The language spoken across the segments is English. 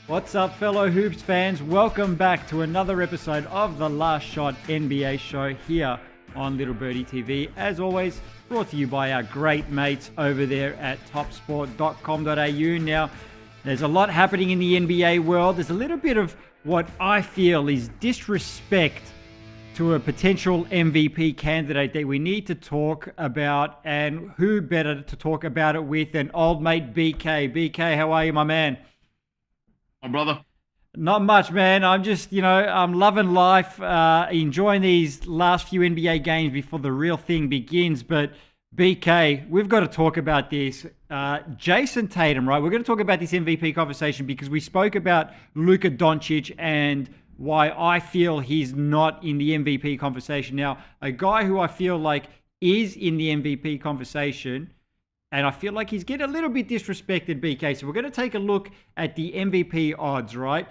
What's up, fellow Hoops fans? Welcome back to another episode of the Last Shot NBA show here on Little Birdie TV. As always, brought to you by our great mates over there at topsport.com.au. Now, there's a lot happening in the NBA world. There's a little bit of what I feel is disrespect to a potential MVP candidate that we need to talk about, and who better to talk about it with than old mate BK. BK, how are you, my man? My brother? Not much, man. I'm just, I'm loving life, enjoying these last few NBA games before the real thing begins. But BK, we've got to talk about this. Jayson Tatum, right? We're going to talk about this MVP conversation because we spoke about Luka Doncic and why I feel he's not in the MVP conversation. Now, a guy who I feel like is in the MVP conversation, and I feel like he's getting a little bit disrespected, BK. So we're going to take a look at the MVP odds, right?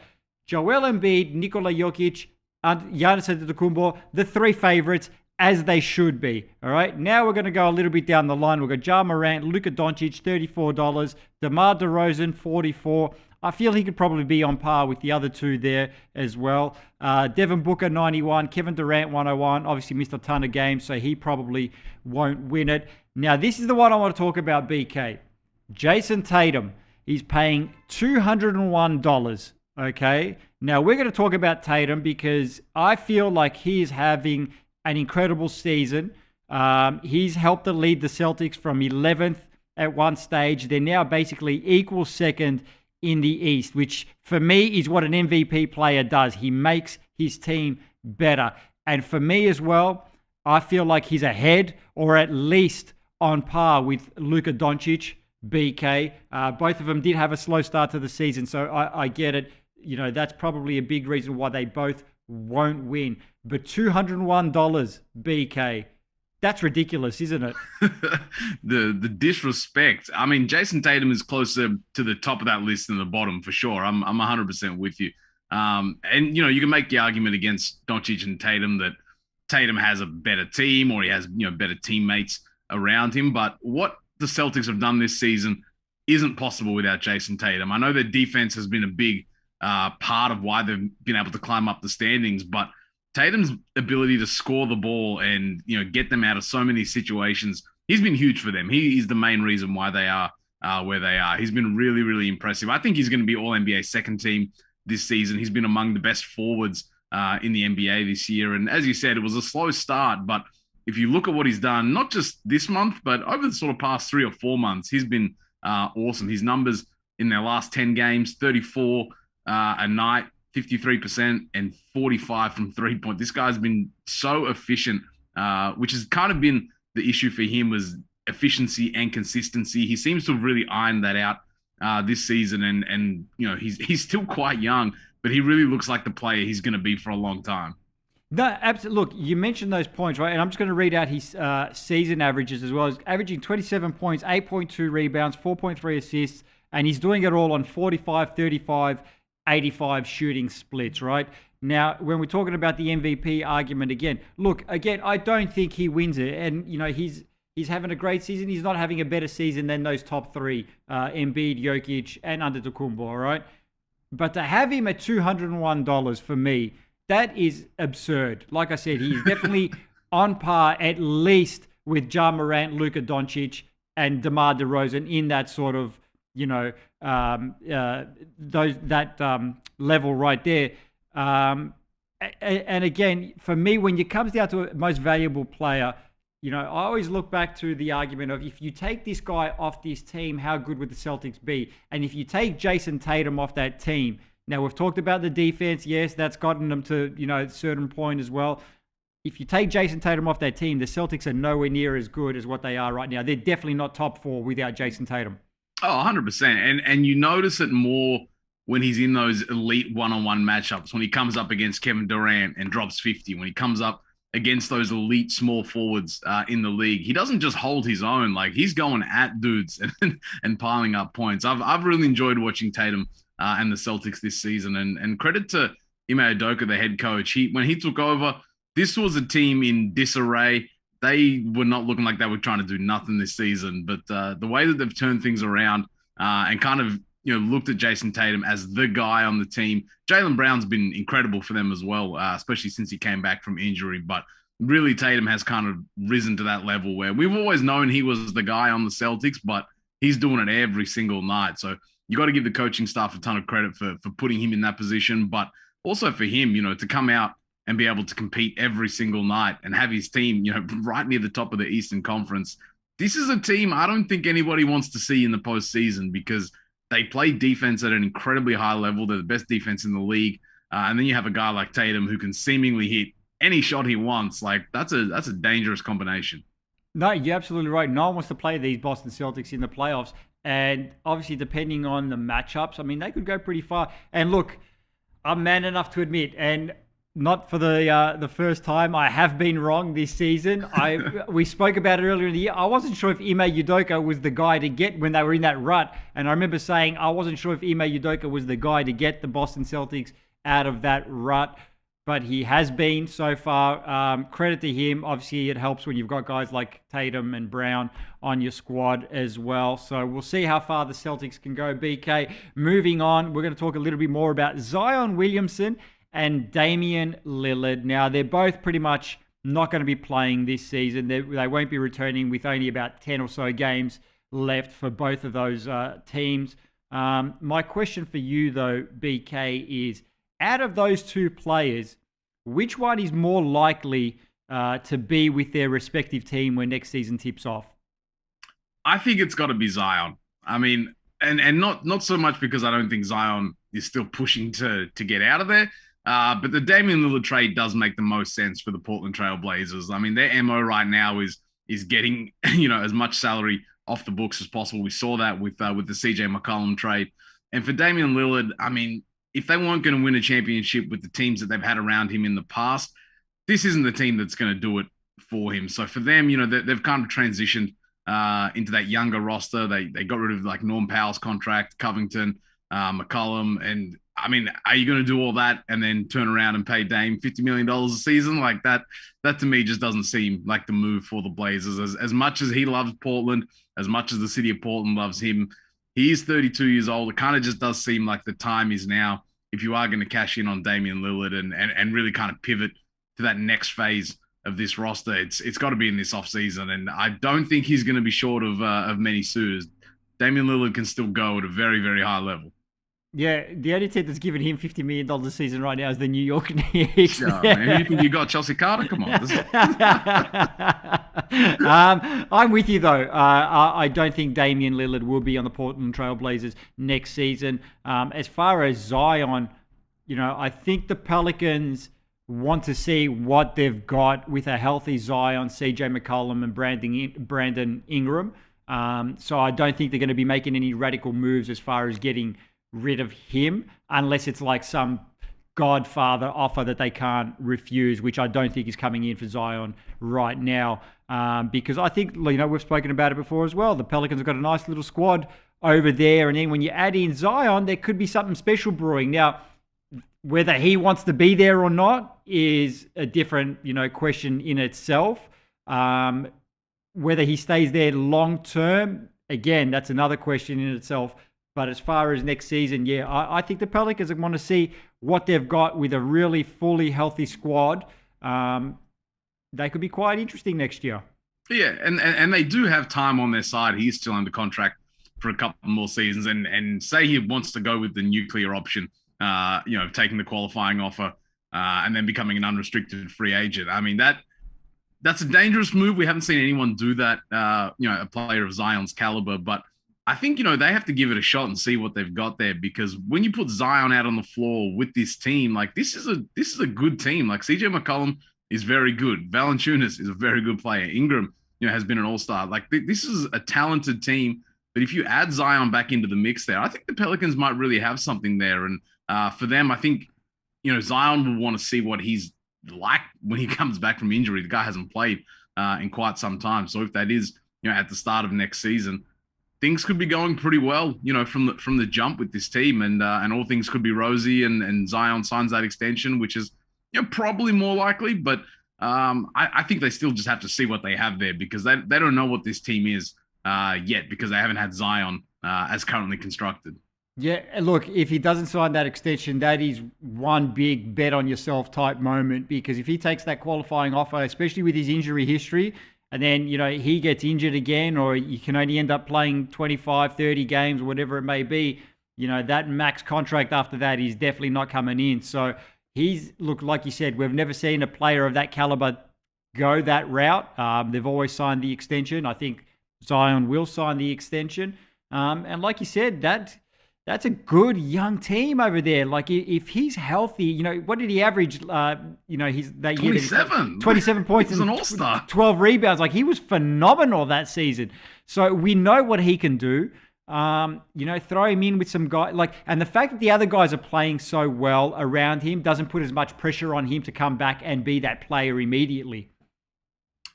Joel Embiid, Nikola Jokic, and Giannis Antetokounmpo, the three favorites, as they should be, all right? Now we're going to go a little bit down the line. We've got Ja Morant, Luka Doncic, $34, DeMar DeRozan, $44. I feel he could probably be on par with the other two there as well. Devin Booker, 91. Kevin Durant, 101. Obviously missed a ton of games, so he probably won't win it. Now, this is the one I want to talk about, BK. Jayson Tatum. He's paying $201, okay? Now, we're going to talk about Tatum because I feel like he's having an incredible season. He's helped to lead the Celtics from 11th at one stage. They're now basically equal second in the East, which for me is what an MVP player does. He makes his team better. And for me as well, I feel like he's ahead or at least on par with Luka Doncic, BK. Both of them did have a slow start to the season, so I get it. That's probably a big reason why they both won't win. But $201, BK, that's ridiculous, isn't it? The disrespect. I mean, Jayson Tatum is closer to the top of that list than the bottom for sure. I'm 100% with you. And you can make the argument against Doncic and Tatum that Tatum has a better team or he has better teammates around him. But what the Celtics have done this season isn't possible without Jayson Tatum. I know their defense has been a big part of why they've been able to climb up the standings, but Tatum's ability to score the ball and get them out of so many situations, he's been huge for them. He is the main reason why they are where they are. He's been really, really impressive. I think he's going to be All-NBA second team this season. He's been among the best forwards in the NBA this year. And as you said, it was a slow start, but if you look at what he's done, not just this month, but over the sort of past 3 or 4 months, he's been awesome. His numbers in their last 10 games, 34 a night, 53% and 45 from three-point. This guy's been so efficient, which has kind of been the issue for him, was efficiency and consistency. He seems to have really ironed that out this season, and he's still quite young, but he really looks like the player he's going to be for a long time. No, absolutely. Look, you mentioned those points, right? And I'm just going to read out his season averages as well. He's averaging 27 points, 8.2 rebounds, 4.3 assists, and he's doing it all on 45, 35, 85 shooting splits, right? Now, when we're talking about the MVP argument again, I don't think he wins it. And, he's having a great season. He's not having a better season than those top three, Embiid, Jokic, and Antetokounmpo, all right? But to have him at $201 for me, that is absurd. Like I said, he's definitely on par at least with Ja Morant, Luka Doncic, and DeMar DeRozan in that sort of, level right there. And again, for me, when it comes down to a most valuable player, I always look back to the argument of, if you take this guy off this team, how good would the Celtics be? And if you take Jayson Tatum off that team, now we've talked about the defense. Yes, that's gotten them to, a certain point as well. If you take Jayson Tatum off that team, the Celtics are nowhere near as good as what they are right now. They're definitely not top 4 without Jayson Tatum. Oh, 100%. And you notice it more when he's in those elite one-on-one matchups, when he comes up against Kevin Durant and drops 50, when he comes up against those elite small forwards in the league. He doesn't just hold his own. Like, he's going at dudes and piling up points. I've really enjoyed watching Tatum and the Celtics this season. And credit to Ime Udoka, the head coach, when he took over, this was a team in disarray. They were not looking like they were trying to do nothing this season. But the way that they've turned things around and kind of looked at Jayson Tatum as the guy on the team. Jaylen Brown's been incredible for them as well, especially since he came back from injury. But really, Tatum has kind of risen to that level where we've always known he was the guy on the Celtics, but he's doing it every single night. So you got to give the coaching staff a ton of credit for putting him in that position, but also for him, to come out and be able to compete every single night and have his team, right near the top of the Eastern Conference. This is a team I don't think anybody wants to see in the postseason because they play defense at an incredibly high level. They're the best defense in the league. And then you have a guy like Tatum who can seemingly hit any shot he wants. Like that's a dangerous combination. No, you're absolutely right. No one wants to play these Boston Celtics in the playoffs. And obviously, depending on the matchups, I mean, they could go pretty far. And look, I'm man enough to admit, and not for the first time, I have been wrong this season. We spoke about it earlier in the year. I wasn't sure if Ime Udoka was the guy to get when they were in that rut. And I remember saying I wasn't sure if Ime Udoka was the guy to get the Boston Celtics out of that rut. But he has been so far. Credit to him. Obviously, it helps when you've got guys like Tatum and Brown on your squad as well. So we'll see how far the Celtics can go. BK, moving on, we're going to talk a little bit more about Zion Williamson and Damian Lillard. Now, they're both pretty much not going to be playing this season. They won't be returning with only about 10 or so games left for both of those teams. My question for you, though, BK, is out of those two players, which one is more likely to be with their respective team when next season tips off? I think it's got to be Zion. I mean, and not so much because I don't think Zion is still pushing to get out of there. But the Damian Lillard trade does make the most sense for the Portland Trail Blazers. I mean, their MO right now is getting as much salary off the books as possible. We saw that with the CJ McCollum trade. And for Damian Lillard, I mean, if they weren't going to win a championship with the teams that they've had around him in the past, this isn't the team that's going to do it for him. So for them, they've kind of transitioned into that younger roster. They got rid of like Norm Powell's contract, Covington, McCollum. And I mean, are you going to do all that and then turn around and pay Dame $50 million a season? Like that to me just doesn't seem like the move for the Blazers. As much as he loves Portland, as much as the city of Portland loves him, he is 32 years old. It kind of just does seem like the time is now if you are going to cash in on Damian Lillard and really kind of pivot to that next phase of this roster. It's got to be in this offseason. And I don't think he's going to be short of many suitors. Damian Lillard can still go at a very, very high level. Yeah, the only team that's giving him $50 million a season right now is the New York Knicks. Yeah, man. You think you got Chelsea Carter? Come on. I'm with you, though. I don't think Damian Lillard will be on the Portland Trail Blazers next season. As far as Zion, I think the Pelicans want to see what they've got with a healthy Zion, CJ McCollum, and Brandon Ingram. So I don't think they're going to be making any radical moves as far as getting rid of him, unless it's like some Godfather offer that they can't refuse, which I don't think is coming in for Zion right now. Because I think, we've spoken about it before as well. The Pelicans have got a nice little squad over there. And then when you add in Zion, there could be something special brewing. Now, whether he wants to be there or not is a different, question in itself. Whether he stays there long term, again, that's another question in itself. But as far as next season, I think the Pelicans want to see what they've got with a really fully healthy squad. They could be quite interesting next year. Yeah, and they do have time on their side. He's still under contract for a couple more seasons. And say he wants to go with the nuclear option, taking the qualifying offer and then becoming an unrestricted free agent. I mean, that's a dangerous move. We haven't seen anyone do that, a player of Zion's caliber. But I think, they have to give it a shot and see what they've got there, because when you put Zion out on the floor with this team, like this is a good team. Like CJ McCollum is very good. Valanciunas is a very good player. Ingram, has been an all-star. Like this is a talented team. But if you add Zion back into the mix there, I think the Pelicans might really have something there. And for them, I think, Zion will want to see what he's like when he comes back from injury. The guy hasn't played in quite some time. So if that is, at the start of next season, things could be going pretty well, from the jump with this team, and all things could be rosy, and Zion signs that extension, which is probably more likely, but I think they still just have to see what they have there, because they don't know what this team is yet, because they haven't had Zion as currently constructed. Yeah, look, if he doesn't sign that extension, that is one big bet on yourself type moment, because if he takes that qualifying offer, especially with his injury history, and then, he gets injured again, or you can only end up playing 25, 30 games, or whatever it may be, that max contract after that is definitely not coming in. So look, like you said, we've never seen a player of that caliber go that route. They've always signed the extension. I think Zion will sign the extension. And like you said, that's a good young team over there. Like, if he's healthy, what did he average? He's that 27. 27 points and an all-star. 12 rebounds. Like, he was phenomenal that season. So we know what he can do. Throw him in with some guy and the fact that the other guys are playing so well around him doesn't put as much pressure on him to come back and be that player immediately.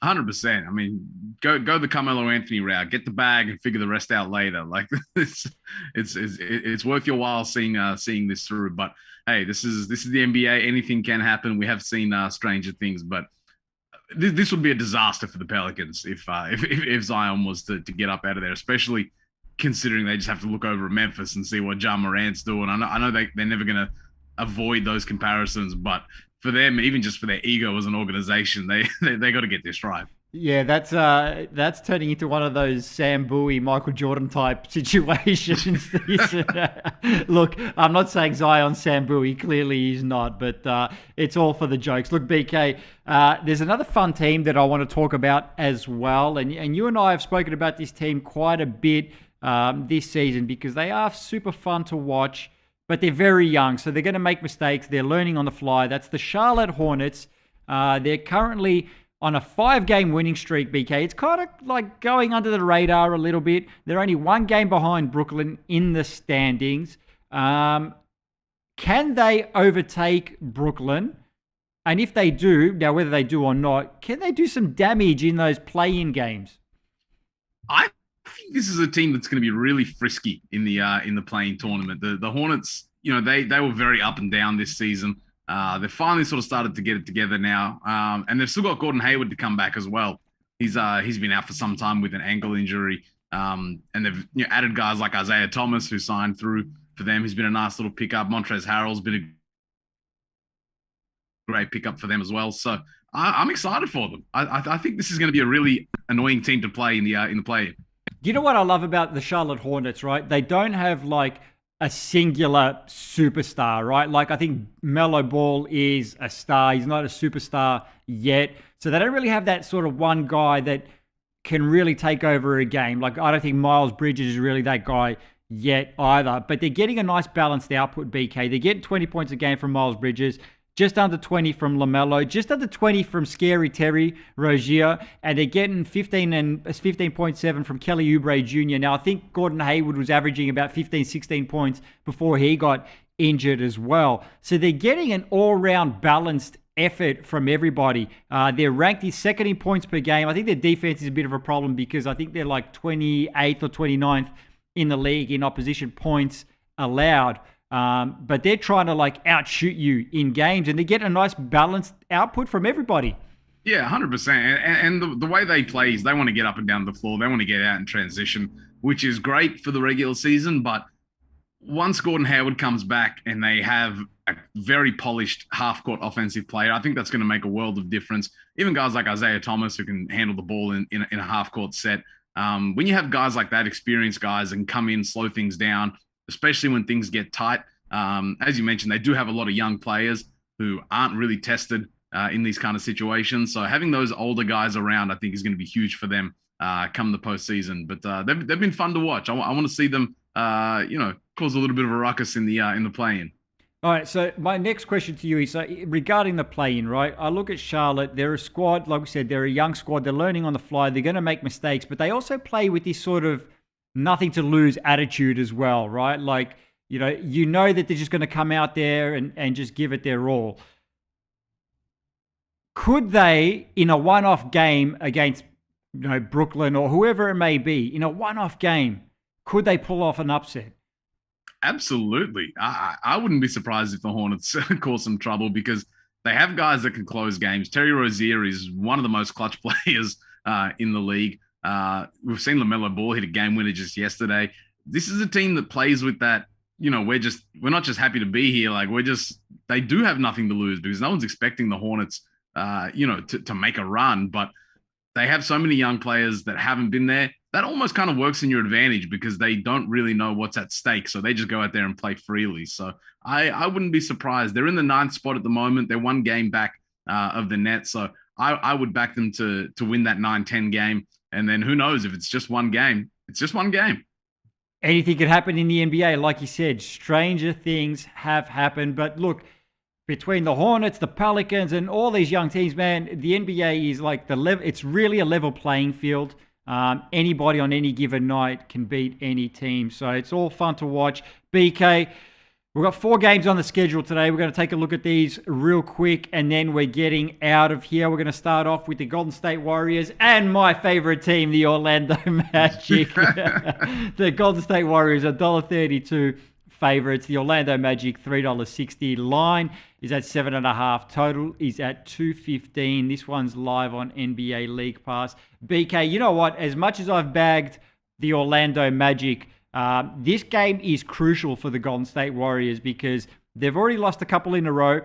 100%. I mean, go the Carmelo Anthony route, get the bag and figure the rest out later. Like, it's worth your while seeing this through. But hey, this is the NBA. Anything can happen. We have seen stranger things, but this would be a disaster for the Pelicans if Zion was to get up out of there, especially considering they just have to look over at Memphis and see what Ja Morant's doing. I know they're never going to avoid those comparisons, but for them, even just for their ego as an organization, they got to get this right. Yeah, that's turning into one of those Sam Bowie, Michael Jordan type situations. Look, I'm not saying Zion Sam Bowie, clearly he's not, but it's all for the jokes. Look, BK, there's another fun team that I want to talk about as well, and you and I have spoken about this team quite a bit this season, because they are super fun to watch. But they're very young, so they're going to make mistakes. They're learning on the fly. That's the Charlotte Hornets. They're currently on a 5-game winning streak, BK. It's kind of like going under the radar a little bit. They're only 1 game behind Brooklyn in the standings. Can they overtake Brooklyn? And if they do, now whether they do or not, can they do some damage in those play-in games? I think this is a team that's going to be really frisky in the playing tournament. The Hornets, they were very up and down this season. They've finally sort of started to get it together now, and they've still got Gordon Hayward to come back as well. He's been out for some time with an ankle injury, and they've added guys like Isaiah Thomas, who signed through for them. He's been a nice little pickup. Montrezl Harrell's been a great pickup for them as well. So I'm excited for them. I think this is going to be a really annoying team to play in the play. You know what I love about the Charlotte Hornets, right? They don't have like a singular superstar, right? Like, I think Melo Ball is a star. He's not a superstar yet. So they don't really have that sort of one guy that can really take over a game. Like, I don't think Miles Bridges is really that guy yet either. But they're getting a nice balanced output, BK. They're getting 20 points a game from Miles Bridges, just under 20 from LaMelo, just under 20 from Scary Terry Rozier, and they're getting 15.7 from Kelly Oubre Jr. Now, I think Gordon Hayward was averaging about 15, 16 points before he got injured as well. So they're getting an all-round balanced effort from everybody. They're ranked second in points per game. I think their defense is a bit of a problem, because I think they're like 28th or 29th in the league in opposition points allowed. But they're trying to like outshoot you in games, and they get a nice balanced output from everybody. Yeah, 100%. And the way they play is they want to get up and down the floor. They want to get out in transition, which is great for the regular season. But once Gordon Hayward comes back and they have a very polished half-court offensive player, I think that's going to make a world of difference. Even guys like Isaiah Thomas, who can handle the ball in a half-court set. When you have guys like that, experienced guys, and come in, slow things down, especially when things get tight. As you mentioned, they do have a lot of young players who aren't really tested in these kind of situations. So having those older guys around, I think, is going to be huge for them come the postseason. But they've been fun to watch. I want to see them, cause a little bit of a ruckus in the play-in. All right, so my next question to you is regarding the play-in, right? I look at Charlotte. They're a squad, like we said, they're a young squad. They're learning on the fly. They're going to make mistakes, but they also play with this sort of nothing to lose attitude as well, right? Like, you know that they're just going to come out there and just give it their all. Could they, in a one-off game against Brooklyn or whoever it may be, in a one-off game, Could they pull off an upset? Absolutely. I wouldn't be surprised if the Hornets cause some trouble because they have guys that can close games. Terry Rozier is one of the most clutch players in the league. We've seen LaMelo Ball hit a game winner just yesterday. This is a team that plays with that. We're not just happy to be here. Like they do have nothing to lose because no one's expecting the Hornets, to make a run. But they have so many young players that haven't been there. That almost kind of works in your advantage because they don't really know what's at stake. So they just go out there and play freely. So I wouldn't be surprised. They're in the 9th spot at the moment. They're one game back of the Nets. So I would back them to win that 9-10 game. And then who knows if it's just one game. It's just one game. Anything could happen in the NBA. Like you said, stranger things have happened. But look, between the Hornets, the Pelicans, and all these young teams, man, the NBA is like the level. It's really a level playing field. Anybody on any given night can beat any team. So it's all fun to watch. BK, we've got 4 games on the schedule today. We're going to take a look at these real quick, and then we're getting out of here. We're going to start off with the Golden State Warriors and my favorite team, the Orlando Magic. The Golden State Warriors are $1.32 favorites. The Orlando Magic, $3.60. Line is at 7.5. Total is at 215. This one's live on NBA League Pass. BK, you know what? As much as I've bagged the Orlando Magic, this game is crucial for the Golden State Warriors because they've already lost a couple in a row.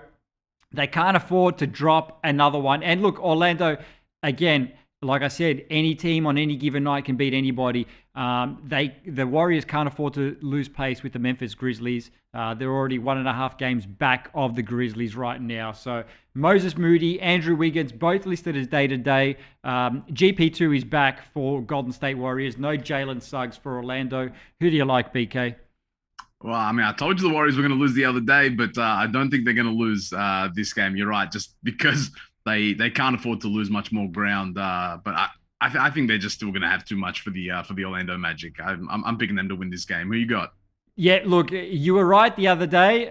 They can't afford to drop another one. And look, Orlando, again, like I said, any team on any given night can beat anybody. The Warriors can't afford to lose pace with the Memphis Grizzlies. They're already 1.5 games back of the Grizzlies right now. So Moses Moody, Andrew Wiggins, both listed as day-to-day. GP2 is back for Golden State Warriors. No Jalen Suggs for Orlando. Who do you like, BK? Well, I mean, I told you the Warriors were going to lose the other day, but I don't think they're going to lose this game. You're right, just because they can't afford to lose much more ground. But I think they're just still going to have too much for the Orlando Magic. I'm picking them to win this game. Who you got? Yeah, look, you were right the other day.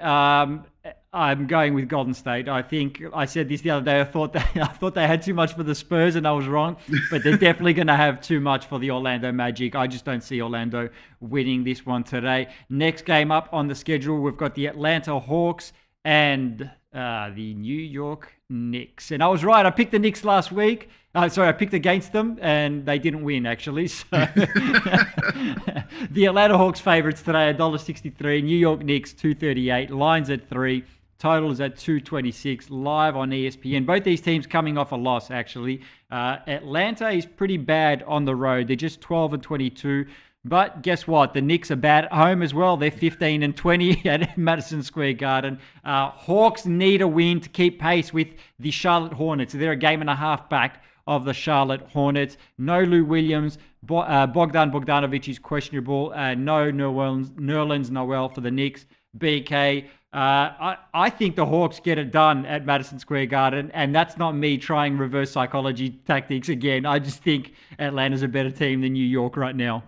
I'm going with Golden State. I think I said this the other day. I thought they had too much for the Spurs, and I was wrong. But they're definitely going to have too much for the Orlando Magic. I just don't see Orlando winning this one today. Next game up on the schedule, we've got the Atlanta Hawks and the New York Knicks. And I was right. I picked the Knicks last week. I picked against them, and they didn't win, actually. So the Atlanta Hawks favorites today, $1.63. New York Knicks, $2.38. Lines at 3. Total is at 226, live on ESPN. Both these teams coming off a loss, actually. Atlanta is pretty bad on the road. They're just 12-22. But guess what? The Knicks are bad at home as well. They're 15-20 at Madison Square Garden. Hawks need a win to keep pace with the Charlotte Hornets. They're a game and a half back of the Charlotte Hornets. No Lou Williams. Bogdan Bogdanovic is questionable. No Nerlens Noel for the Knicks. BK. I think the Hawks get it done at Madison Square Garden, and that's not me trying reverse psychology tactics again. I just think Atlanta's a better team than New York right now.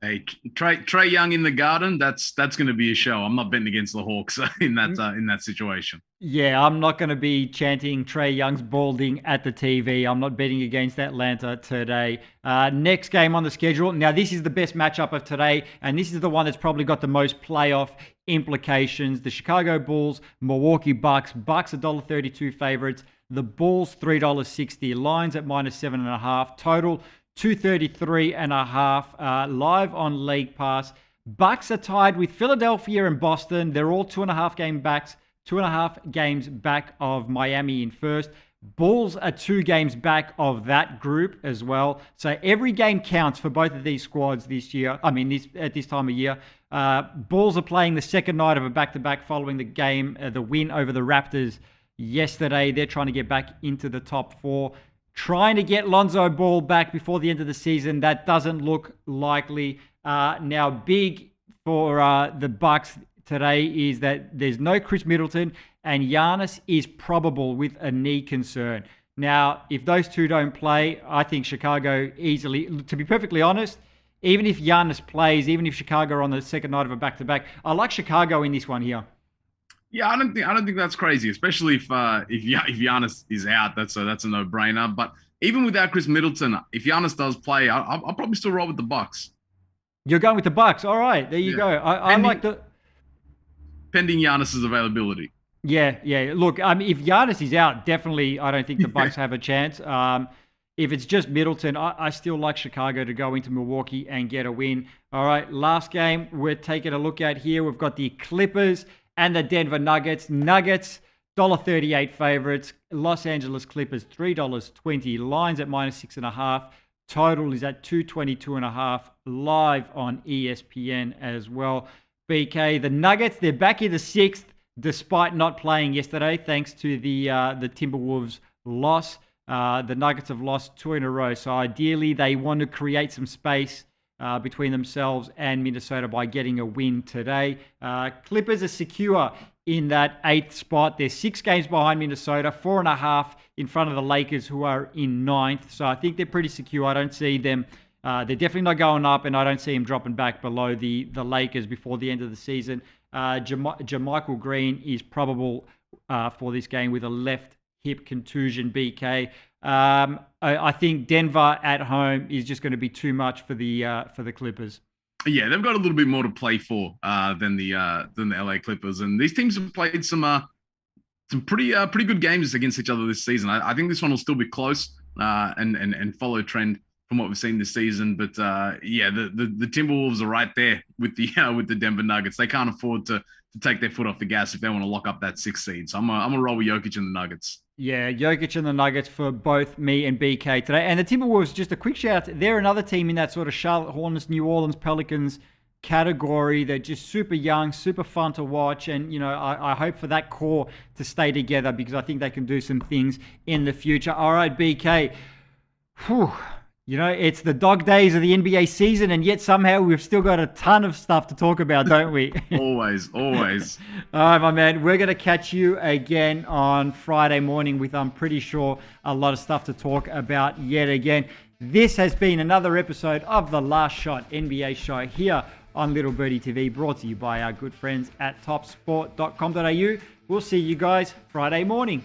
Hey, Trae Young in the Garden. That's going to be a show. I'm not betting against the Hawks in that situation. Yeah, I'm not going to be chanting Trae Young's balding at the TV. I'm not betting against Atlanta today. Next game on the schedule. Now, this is the best matchup of today, and this is the one that's probably got the most playoff implications. The Chicago Bulls, Milwaukee Bucks. Bucks $1.32 favorites. The Bulls $3.60. Lines at -7.5. Total 233.5, live on League Pass. Bucks are tied with Philadelphia and Boston. They're all 2.5 games back of Miami in first. Bulls are 2 games back of that group as well. So every game counts for both of these squads this year. At this time of year. Bulls are playing the second night of a back-to-back following the win over the Raptors yesterday. They're trying to get back into the top 4. Trying to get Lonzo Ball back before the end of the season. That doesn't look likely. Now, big for the Bucks today is that there's no Chris Middleton, and Giannis is probable with a knee concern. Now, if those two don't play, I think Chicago easily, to be perfectly honest, even if Giannis plays, even if Chicago are on the second night of a back-to-back, I like Chicago in this one here. Yeah, I don't think that's crazy, especially if Giannis is out. That's a no-brainer. But even without Chris Middleton, if Giannis does play, I'll probably still roll with the Bucks. You're going with the Bucks. All right, there you go. I like the pending Giannis's availability. Yeah. Look, if Giannis is out, definitely I don't think the Bucks have a chance. If it's just Middleton, I still like Chicago to go into Milwaukee and get a win. All right, last game we're taking a look at here. We've got the Clippers and the Denver Nuggets. Nuggets, $1.38 favorites. Los Angeles Clippers, $3.20. Lines at -6.5. Total is at 222.5. Live on ESPN as well. BK, the Nuggets, they're back in the sixth, despite not playing yesterday, thanks to the Timberwolves loss. The Nuggets have lost 2 in a row. So ideally, they want to create some space between themselves and Minnesota by getting a win today. Clippers are secure in that 8th spot. They're 6 games behind Minnesota, 4.5 in front of the Lakers, who are in 9th. So I think they're pretty secure. I don't see them. They're definitely not going up, and I don't see them dropping back below the Lakers before the end of the season. Jermichael Green is probable for this game with a left hip contusion, BK. I think Denver at home is just going to be too much for the Clippers. Yeah, they've got a little bit more to play for than the LA Clippers, and these teams have played some pretty good games against each other this season. I think this one will still be close and follow trend from what we've seen this season. But the Timberwolves are right there with the Denver Nuggets. They can't afford to take their foot off the gas if they want to lock up that 6th seed. So I'm a roll with Jokic and the Nuggets. Yeah, Jokic and the Nuggets for both me and BK today. And the Timberwolves, just a quick shout out, they're another team in that sort of Charlotte Hornets, New Orleans Pelicans category. They're just super young, super fun to watch. And, I hope for that core to stay together because I think they can do some things in the future. All right, BK. Whew. It's the dog days of the NBA season, and yet somehow we've still got a ton of stuff to talk about, don't we? Always. All right, my man. We're going to catch you again on Friday morning with, I'm pretty sure, a lot of stuff to talk about yet again. This has been another episode of The Last Shot NBA show here on Little Birdie TV, brought to you by our good friends at topsport.com.au. We'll see you guys Friday morning.